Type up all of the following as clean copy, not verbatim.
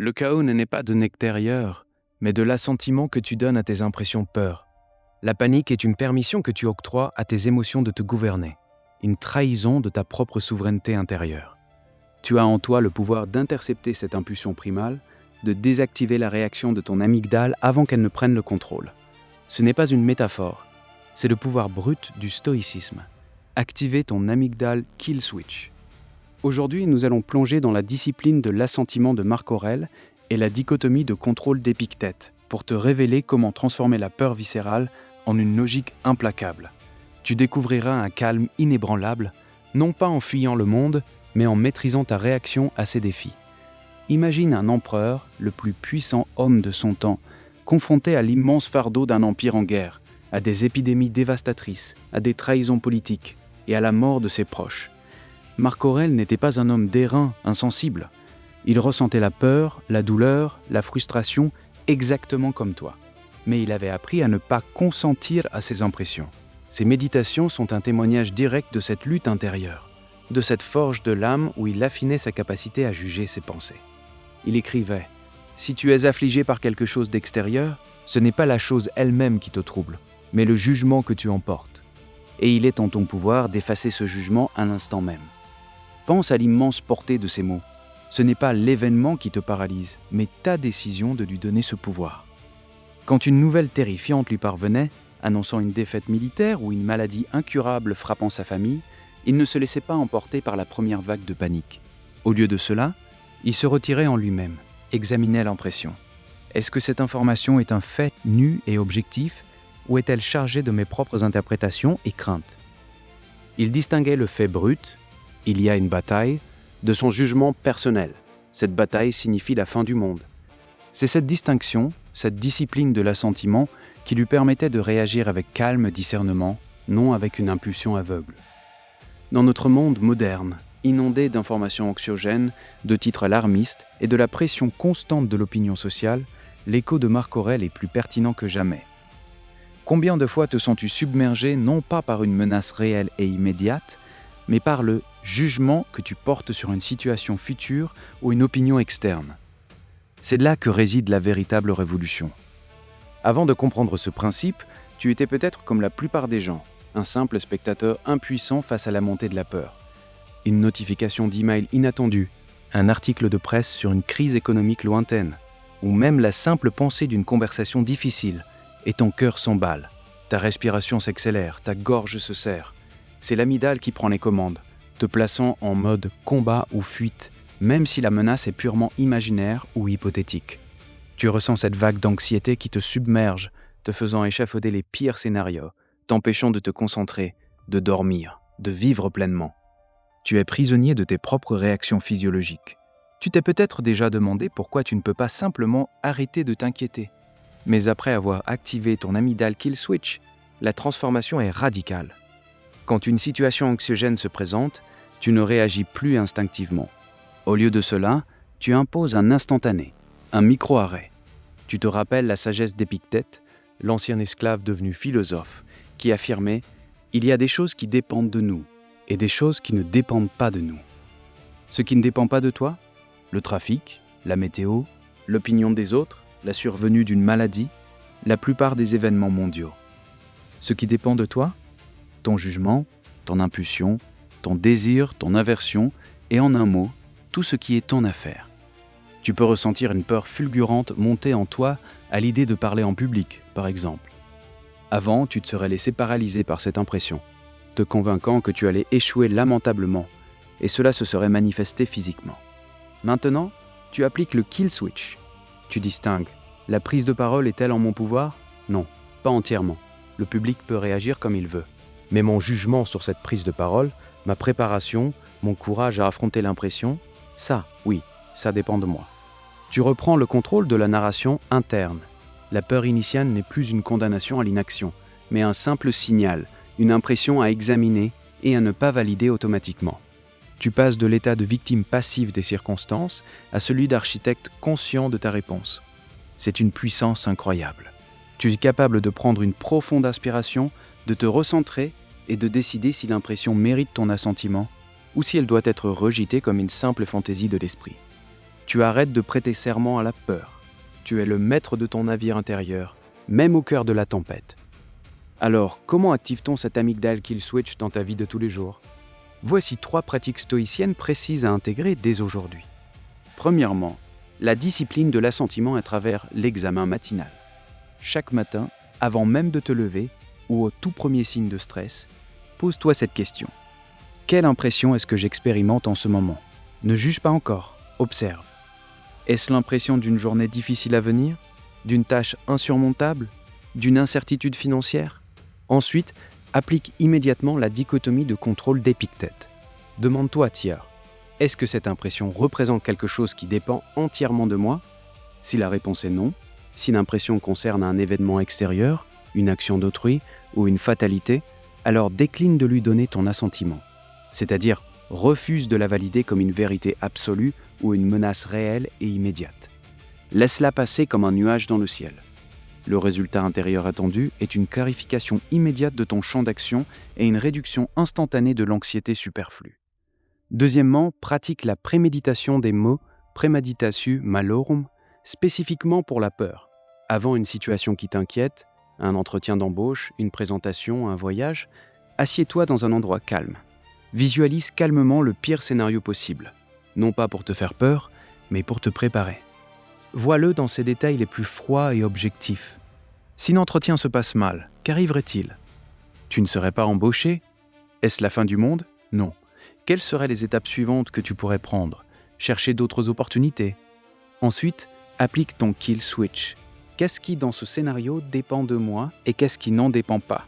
Le chaos n'est pas de l'extérieur, mais de l'assentiment que tu donnes à tes impressions peur. La panique est une permission que tu octroies à tes émotions de te gouverner, une trahison de ta propre souveraineté intérieure. Tu as en toi le pouvoir d'intercepter cette impulsion primale, de désactiver la réaction de ton amygdale avant qu'elle ne prenne le contrôle. Ce n'est pas une métaphore, c'est le pouvoir brut du stoïcisme. Activer ton amygdale kill switch. Aujourd'hui, nous allons plonger dans la discipline de l'assentiment de Marc Aurèle et la dichotomie de contrôle d'Épictète pour te révéler comment transformer la peur viscérale en une logique implacable. Tu découvriras un calme inébranlable, non pas en fuyant le monde, mais en maîtrisant ta réaction à ces défis. Imagine un empereur, le plus puissant homme de son temps, confronté à l'immense fardeau d'un empire en guerre, à des épidémies dévastatrices, à des trahisons politiques et à la mort de ses proches. Marc Aurèle n'était pas un homme d'airain, insensible. Il ressentait la peur, la douleur, la frustration exactement comme toi. Mais il avait appris à ne pas consentir à ses impressions. Ses méditations sont un témoignage direct de cette lutte intérieure, de cette forge de l'âme où il affinait sa capacité à juger ses pensées. Il écrivait « Si tu es affligé par quelque chose d'extérieur, ce n'est pas la chose elle-même qui te trouble, mais le jugement que tu en portes. Et il est en ton pouvoir d'effacer ce jugement à l'instant même. » Pense à l'immense portée de ces mots. Ce n'est pas l'événement qui te paralyse, mais ta décision de lui donner ce pouvoir. Quand une nouvelle terrifiante lui parvenait, annonçant une défaite militaire ou une maladie incurable frappant sa famille, il ne se laissait pas emporter par la première vague de panique. Au lieu de cela, il se retirait en lui-même, examinait l'impression. Est-ce que cette information est un fait nu et objectif, ou est-elle chargée de mes propres interprétations et craintes ? Il distinguait le fait brut, il y a une bataille, de son jugement personnel. Cette bataille signifie la fin du monde. C'est cette distinction, cette discipline de l'assentiment qui lui permettait de réagir avec calme et discernement, non avec une impulsion aveugle. Dans notre monde moderne, inondé d'informations anxiogènes, de titres alarmistes et de la pression constante de l'opinion sociale, l'écho de Marc Aurèle est plus pertinent que jamais. Combien de fois te sens-tu submergé non pas par une menace réelle et immédiate, mais par le jugement que tu portes sur une situation future ou une opinion externe. C'est là que réside la véritable révolution. Avant de comprendre ce principe, tu étais peut-être comme la plupart des gens, un simple spectateur impuissant face à la montée de la peur. Une notification d'email inattendue, un article de presse sur une crise économique lointaine, ou même la simple pensée d'une conversation difficile, et ton cœur s'emballe, ta respiration s'accélère, ta gorge se serre. C'est l'amygdale qui prend les commandes, te plaçant en mode combat ou fuite, même si la menace est purement imaginaire ou hypothétique. Tu ressens cette vague d'anxiété qui te submerge, te faisant échafauder les pires scénarios, t'empêchant de te concentrer, de dormir, de vivre pleinement. Tu es prisonnier de tes propres réactions physiologiques. Tu t'es peut-être déjà demandé pourquoi tu ne peux pas simplement arrêter de t'inquiéter. Mais après avoir activé ton amygdale kill switch, la transformation est radicale. Quand une situation anxiogène se présente, tu ne réagis plus instinctivement. Au lieu de cela, tu imposes un instantané, un micro-arrêt. Tu te rappelles la sagesse d'Épictète, l'ancien esclave devenu philosophe, qui affirmait « Il y a des choses qui dépendent de nous et des choses qui ne dépendent pas de nous. » Ce qui ne dépend pas de toi, le trafic, la météo, l'opinion des autres, la survenue d'une maladie, la plupart des événements mondiaux. Ce qui dépend de toi, ton jugement, ton impulsion, ton désir, ton aversion, et en un mot, tout ce qui est ton affaire. Tu peux ressentir une peur fulgurante monter en toi à l'idée de parler en public, par exemple. Avant, tu te serais laissé paralyser par cette impression, te convainquant que tu allais échouer lamentablement, et cela se serait manifesté physiquement. Maintenant, tu appliques le kill switch. Tu distingues, la prise de parole est-elle en mon pouvoir ? Non, pas entièrement. Le public peut réagir comme il veut. Mais mon jugement sur cette prise de parole, ma préparation, mon courage à affronter l'impression, ça, oui, ça dépend de moi. Tu reprends le contrôle de la narration interne. La peur initiale n'est plus une condamnation à l'inaction, mais un simple signal, une impression à examiner et à ne pas valider automatiquement. Tu passes de l'état de victime passive des circonstances à celui d'architecte conscient de ta réponse. C'est une puissance incroyable. Tu es capable de prendre une profonde inspiration, de te recentrer et de décider si l'impression mérite ton assentiment ou si elle doit être rejetée comme une simple fantaisie de l'esprit. Tu arrêtes de prêter serment à la peur. Tu es le maître de ton navire intérieur, même au cœur de la tempête. Alors, comment active-t-on cette amygdale kill switch dans ta vie de tous les jours? Voici 3 pratiques stoïciennes précises à intégrer dès aujourd'hui. Premièrement, la discipline de l'assentiment à travers l'examen matinal. Chaque matin, avant même de te lever, ou au tout premier signe de stress, pose-toi cette question. Quelle impression est-ce que j'expérimente en ce moment? Ne juge pas encore, observe. Est-ce l'impression d'une journée difficile à venir? D'une tâche insurmontable? D'une incertitude financière? Ensuite, applique immédiatement la dichotomie de contrôle d'Épictète. Demande-toi, tiers, est-ce que cette impression représente quelque chose qui dépend entièrement de moi? Si la réponse est non, si l'impression concerne un événement extérieur, une action d'autrui ou une fatalité, alors décline de lui donner ton assentiment. C'est-à-dire, refuse de la valider comme une vérité absolue ou une menace réelle et immédiate. Laisse-la passer comme un nuage dans le ciel. Le résultat intérieur attendu est une clarification immédiate de ton champ d'action et une réduction instantanée de l'anxiété superflue. Deuxièmement, pratique la préméditation des mots premeditatio malorum, spécifiquement pour la peur. Avant une situation qui t'inquiète, un entretien d'embauche, une présentation, un voyage, assieds-toi dans un endroit calme. Visualise calmement le pire scénario possible, non pas pour te faire peur, mais pour te préparer. Vois-le dans ses détails les plus froids et objectifs. Si l'entretien se passe mal, qu'arriverait-il? Tu ne serais pas embauché? Est-ce la fin du monde? Non. Quelles seraient les étapes suivantes que tu pourrais prendre? Chercher d'autres opportunités? Ensuite, applique ton kill switch. Qu'est-ce qui, dans ce scénario, dépend de moi et qu'est-ce qui n'en dépend pas?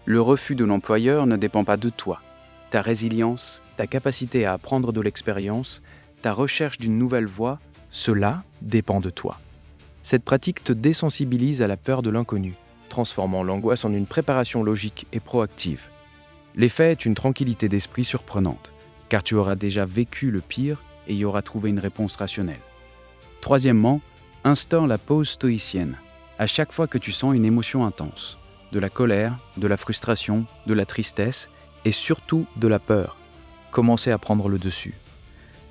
Le refus de l'employeur ne dépend pas de toi. Ta résilience, ta capacité à apprendre de l'expérience, ta recherche d'une nouvelle voie, cela dépend de toi. Cette pratique te désensibilise à la peur de l'inconnu, transformant l'angoisse en une préparation logique et proactive. L'effet est une tranquillité d'esprit surprenante, car tu auras déjà vécu le pire et y auras trouvé une réponse rationnelle. Troisièmement, instaure la pause stoïcienne. À chaque fois que tu sens une émotion intense, de la colère, de la frustration, de la tristesse et surtout de la peur, commencez à prendre le dessus.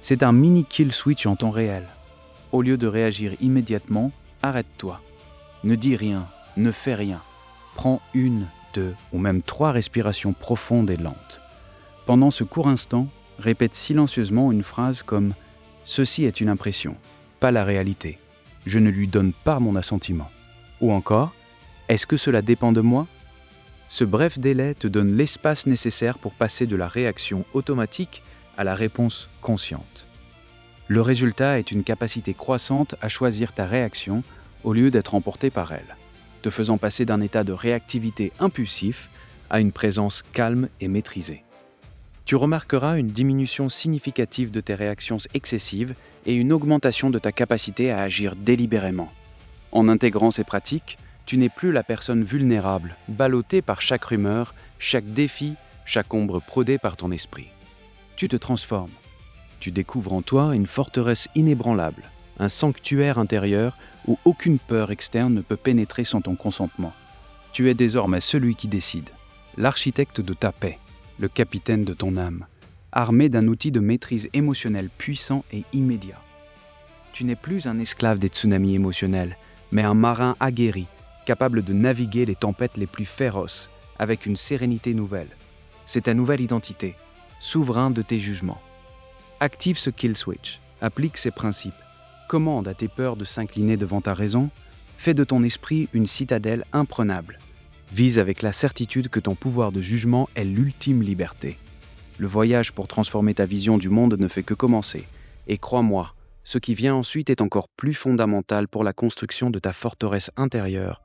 C'est un mini kill switch en temps réel. Au lieu de réagir immédiatement, arrête-toi. Ne dis rien, ne fais rien. Prends 1, 2 ou même 3 respirations profondes et lentes. Pendant ce court instant, répète silencieusement une phrase comme « Ceci est une impression, pas la réalité. Je ne lui donne pas mon assentiment. » Ou encore « Est-ce que cela dépend de moi ?» Ce bref délai te donne l'espace nécessaire pour passer de la réaction automatique à la réponse consciente. Le résultat est une capacité croissante à choisir ta réaction au lieu d'être emporté par elle, te faisant passer d'un état de réactivité impulsif à une présence calme et maîtrisée. Tu remarqueras une diminution significative de tes réactions excessives et une augmentation de ta capacité à agir délibérément. En intégrant ces pratiques, tu n'es plus la personne vulnérable, ballottée par chaque rumeur, chaque défi, chaque ombre brodée par ton esprit. Tu te transformes. Tu découvres en toi une forteresse inébranlable, un sanctuaire intérieur où aucune peur externe ne peut pénétrer sans ton consentement. Tu es désormais celui qui décide, l'architecte de ta paix, le capitaine de ton âme, armé d'un outil de maîtrise émotionnelle puissant et immédiat. Tu n'es plus un esclave des tsunamis émotionnels, mais un marin aguerri, capable de naviguer les tempêtes les plus féroces avec une sérénité nouvelle. C'est ta nouvelle identité, souverain de tes jugements. Active ce kill switch, applique ces principes, commande à tes peurs de s'incliner devant ta raison, fais de ton esprit une citadelle imprenable, vise avec la certitude que ton pouvoir de jugement est l'ultime liberté. Le voyage pour transformer ta vision du monde ne fait que commencer, et crois-moi, ce qui vient ensuite est encore plus fondamental pour la construction de ta forteresse intérieure